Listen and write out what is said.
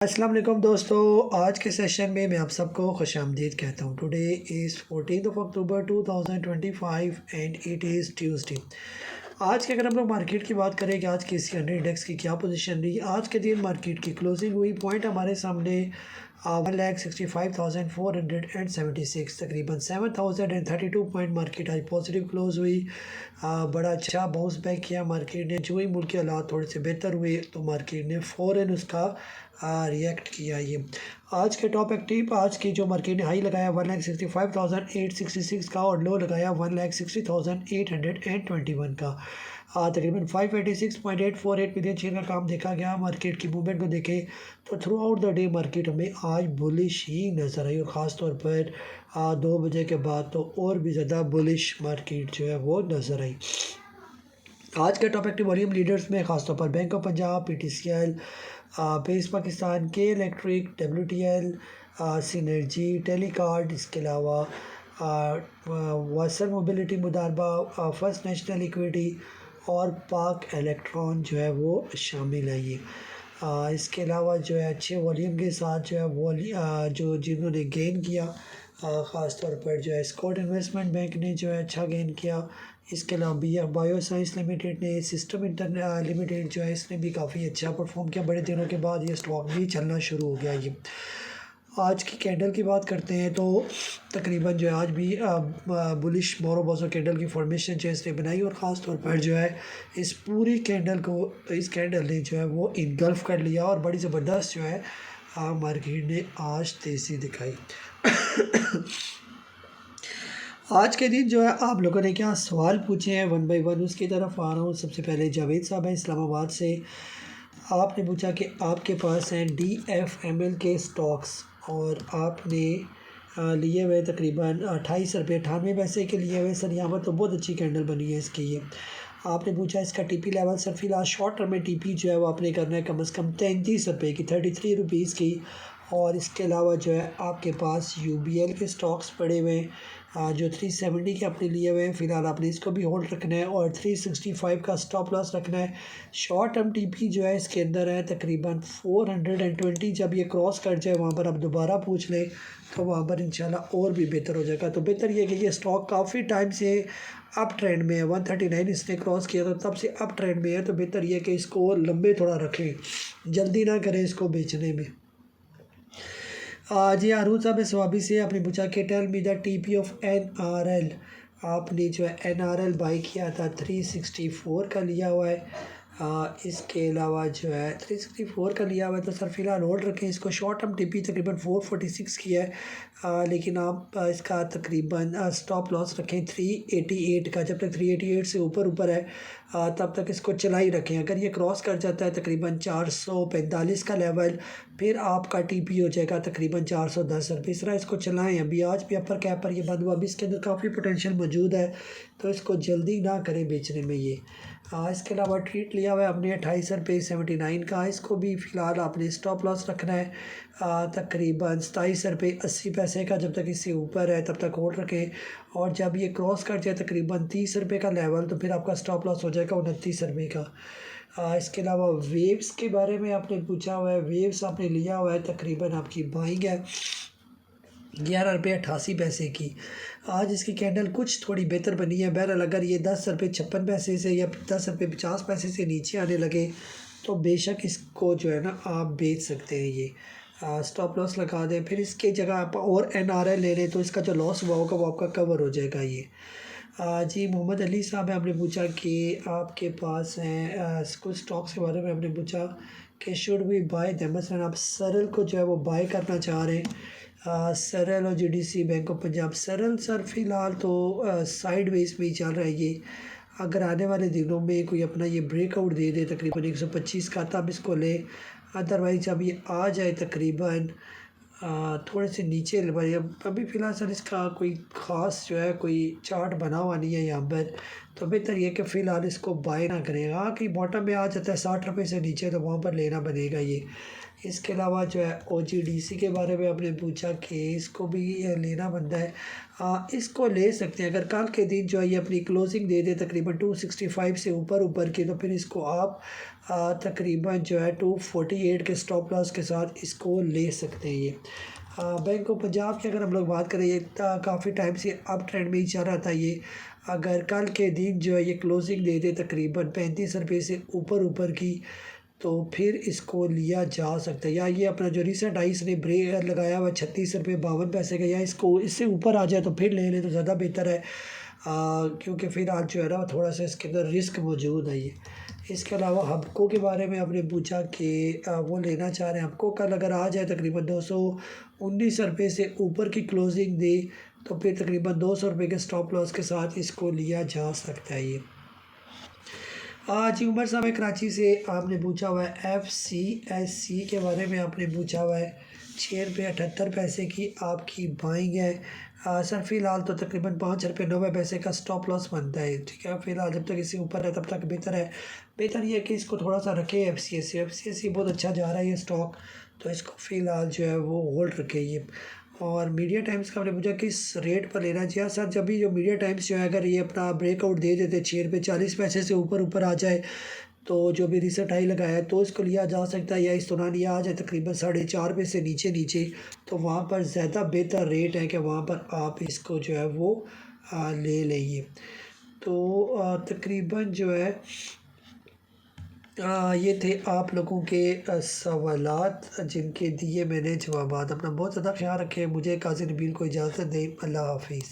السلام علیکم دوستو، آج کے سیشن میں آپ سب کو خوش آمدید کہتا ہوں۔ Today is 14 October 2025 and it is Tuesday. آج کے اگر ہم لوگ مارکیٹ کی بات کریں کہ آج کے سی 100 انڈیکس کی کیا پوزیشن رہی، آج کے دن مارکیٹ کی کلوزنگ ہوئی، پوائنٹ ہمارے سامنے 1,65,476، تقریباً 7,032 پوائنٹ مارکیٹ آج پازیٹیو کلوز ہوئی۔ بڑا اچھا باؤنس بیک کیا مارکیٹ نے، جو ہی ملک کے حالات تھوڑے سے بہتر ہوئے تو مارکیٹ نے فوراً اس کا ریئیکٹ کیا۔ یہ آج کے ٹاپ ایکٹیو، آج کی جو مارکیٹ نے ہائی لگایا 1,65,866 کا اور لو لگایا 1,60,821 کا، تقریباً 586.848 ملین شیئر کا کام دیکھا گیا۔ مارکیٹ کی موومنٹ کو دیکھیں تو through out the day market ہمیں آج بلش ہی نظر آئی، اور خاص طور پر 2 بجے کے بعد تو اور بھی زیادہ بلش مارکیٹ جو ہے وہ نظر آئی۔ آج کے ٹاپ ایکٹیو والیوم لیڈرز میں خاص طور پر bank of Punjab, P T C L, Pace Pakistan, K Electric, W T L, Synergy, Telecard, اس کے علاوہ Wasl mobility Modaraba, first national equity اور پاک الیکٹران جو ہے وہ شامل ہے۔ یہ اس کے علاوہ جو ہے اچھے والیوم کے ساتھ جو ہے جو جنہوں نے گین کیا، خاص طور پر جو ہے اسکاٹ انویسٹمنٹ بینک نے جو ہے اچھا گین کیا۔ اس کے علاوہ B F bio science limited نے، سسٹم لمیٹیڈ جو ہے اس نے بھی کافی اچھا پرفارم کیا، بڑے دنوں کے بعد یہ اسٹاک بھی چلنا شروع ہو گیا۔ یہ آج کی کینڈل کی بات کرتے ہیں تو تقریباً جو ہے آج بھی بلش مورو بوزو کینڈل کی فارمیشن جو ہے اس نے بنائی، اور خاص طور پر جو ہے اس پوری کینڈل کو اس کینڈل نے جو ہے وہ انگلف کر لیا، اور بڑی زبردست جو ہے مارکیٹ نے آج تیزی دکھائی۔ آج کے دن جو ہے آپ لوگوں نے کیا سوال پوچھے ہیں، ون بائی ون اس کی طرف آ رہا ہوں۔ سب سے پہلے جاوید صاحب ہیں اسلام آباد سے، آپ نے پوچھا کہ آپ کے پاس ہیں ڈی ایف ایم ایل کے سٹاکس، اور آپ نے لیے ہوئے تقریباً 28 روپے 98 پیسے کے لیے ہوئے۔ سر یہاں پر تو بہت اچھی کینڈل بنی ہے اس کی۔ یہ آپ نے پوچھا اس کا ٹی پی لیول، سر فی الحال شارٹ ٹرم میں ٹی پی جو ہے وہ آپ نے کرنا ہے کم از کم 33 روپے کی، 33 روپیز کی۔ اور اس کے علاوہ جو ہے آپ کے پاس یو بی ایل کے سٹاکس پڑے ہوئے ہیں جو 370 کے اپنے لیے ہوئے ہیں، فی الحال آپ نے اس کو بھی ہولڈ رکھنا ہے، اور 365 کا سٹاپ لاس رکھنا ہے۔ شارٹ ٹرم ٹی پی جو ہے اس کے اندر ہے تقریباً 420، جب یہ کراس کر جائے وہاں پر آپ دوبارہ پوچھ لیں تو وہاں پر انشاءاللہ اور بھی بہتر ہو جائے گا۔ تو بہتر یہ کہ یہ سٹاک کافی ٹائم سے اپ ٹرینڈ میں ہے، 139 اس نے کراس کیا تو تب سے اپ ٹرینڈ میں ہے، تو بہتر یہ کہ اس کو لمبے تھوڑا رکھیں، جلدی نہ کریں اس کو بیچنے میں۔ جی ہارون صاحب سوابی سے، آپ نے پوچھا کہ tell me the T P of N R L, آپ نے جو ہے این آر ایل بائی کیا تھا 364 کا لیا ہوا ہے۔ اس کے علاوہ جو ہے 364 کا لیا ہوا ہے تو سر فی الحال ہولڈ رکھیں اس کو۔ شارٹ ٹرم ٹی پی تقریباً 446 کی ہے، لیکن آپ اس کا تقریباً سٹاپ لاس رکھیں 388 کا، جب تک 388 سے اوپر ہے تب تک اس کو چلا ہی رکھیں۔ اگر یہ کراس کر جاتا ہے تقریباً 445 کا لیول، پھر آپ کا ٹی پی ہو جائے گا تقریباً 410 روپے۔ اس طرح اس کو چلائیں، ابھی آج بھی اپر کیپ پر یہ بند ہوا، ابھی اس کے اندر کافی پوٹینشیل موجود ہے، تو اس کو جلدی نہ کریں بیچنے میں۔ یہ اس کے علاوہ ٹریٹ لیا ہوا ہے ہم نے 28 روپے 79 کا، اس کو بھی فی الحال آپ نے سٹاپ لاس رکھنا ہے تقریباً 27 روپے 80 پیسے کا، جب تک اس سے اوپر ہے تب تک ہولڈ رکھیں، اور جب یہ کراس کر جائے تقریباً 30 روپے کا لیول تو پھر آپ کا سٹاپ لاس ہو جائے گا 29 روپے کا۔ اس کے علاوہ ویوز کے بارے میں آپ نے پوچھا ہوا ہے، ویوز آپ نے لیا ہوا ہے تقریباً آپ کی بائنگ ہے 11 روپے 88 پیسے کی۔ آج اس کی کینڈل کچھ تھوڑی بہتر بنی ہے، بہرحال اگر یہ 10 روپے 56 پیسے سے یا 10 روپے 50 پیسے سے نیچے آنے لگے تو بے شک اس کو جو ہے نا آپ بیچ سکتے ہیں۔ یہ سٹاپ لاس لگا دیں، پھر اس کی جگہ آپ اور این آر ایل لے لیں تو اس کا جو لاس ہوا ہوگا وہ آپ کا کور ہو جائے گا۔ یہ جی محمد علی صاحب ہیں، ہم نے پوچھا کہ آپ کے پاس ہیں کچھ سٹاکس کے بارے میں ہم نے پوچھا کہ شوڈ وی بائی دیم، مثلاً آپ سرل کو جو ہے وہ بائی کرنا چاہ رہے ہیں، سرل اور G D C bank of Punjab. Searle سر فی الحال تو سائیڈ ویز میں ہی چل رہا ہے، یہ اگر آنے والے دنوں میں کوئی اپنا یہ بریک آؤٹ دے دے تقریباً 125 کا تب اس کو لے، ادروائز جب یہ آ جائے تقریباً تھوڑے سے نیچے ابھی فی الحال سر اس کا کوئی خاص جو ہے کوئی چارٹ بنا ہوا نہیں ہے یہاں پر، تو بہتر یہ کہ فی الحال اس کو بائی نہ کرے گا کہ باٹم میں آ جاتا ہے 60 روپے سے نیچے تو وہاں پر لینا بنے گا یہ۔ اس کے علاوہ جو ہے OGDC کے بارے میں آپ نے پوچھا کہ اس کو بھی لینا بنتا ہے، اس کو لے سکتے ہیں اگر کل کے دن جو ہے یہ اپنی کلوزنگ دے دے تقریباً 265 سے اوپر کی، تو پھر اس کو آپ تقریباً جو ہے 248 کے سٹاپ لاس کے ساتھ اس کو لے سکتے ہیں یہ۔ بینک آف پنجاب کی اگر ہم لوگ بات کریں، یہ کافی ٹائم سے اپ ٹرینڈ میں ہی چل رہا تھا یہ، اگر کل کے دن جو ہے یہ کلوزنگ دے دے تقریباً 35 روپے سے اوپر کی، تو پھر اس کو لیا جا سکتا ہے، یا یہ اپنا جو ریسنٹ آئی اس نے بریک لگایا ہوا 36 روپے 52 پیسے کا، یا اس کو اس سے اوپر آ جائے تو پھر لے لیں تو زیادہ بہتر ہے، کیونکہ پھر آج جو ہے نا تھوڑا سا اس کے اندر رسک موجود ہے یہ۔ اس کے علاوہ ہبکو کے بارے میں آپ نے پوچھا کہ وہ لینا چاہ رہے ہیں، ہبکو کل اگر آ جائے تقریباً 219 روپے سے اوپر کی کلوزنگ دے تو پھر تقریباً 200 روپے کے سٹاپ لاس کے ساتھ اس کو لیا جا سکتا ہے یہ۔ جی عمر صاحب کراچی سے آپ نے پوچھا ہوا ہے FCSC کے بارے میں آپ نے پوچھا ہوا ہے 6 روپے 78 پیسے کی آپ کی بائنگ ہے سر، فی الحال تو تقریباً 5 روپے 90 پیسے کا سٹاپ لاس بنتا ہے، ٹھیک ہے، فی الحال جب تک اس سے اوپر ہے تب تک بہتر ہے، بہتر یہ ہے کہ اس کو تھوڑا سا رکھے FCSC بہت اچھا جا رہا ہے یہ سٹاک، تو اس کو فی الحال جو ہے وہ ہولڈ رکھے یہ۔ اور میڈیا ٹائمز کا ہم نے پوچھا کس ریٹ پر لینا چاہیے سر، جب بھی جو میڈیا ٹائمز جو ہے اگر یہ اپنا بریک آؤٹ دے دیتے 6 روپے 40 پیسے سے اوپر آ جائے تو جو بھی ریسنٹ ہائی لگایا ہے تو اس کو لیا جا سکتا ہے، یا اس دوران یہ آ جائے تقریباً 4.5 روپے سے نیچے تو وہاں پر زیادہ بہتر ریٹ ہے کہ وہاں پر آپ اس کو جو ہے وہ لے لیں۔ تو تقریباً جو ہے یہ تھے آپ لوگوں کے سوالات جن کے دیے میں نے جوابات۔ اپنا بہت زیادہ خیال رکھیں، مجھے قاضی نبیل کو اجازت دیں، اللہ حافظ۔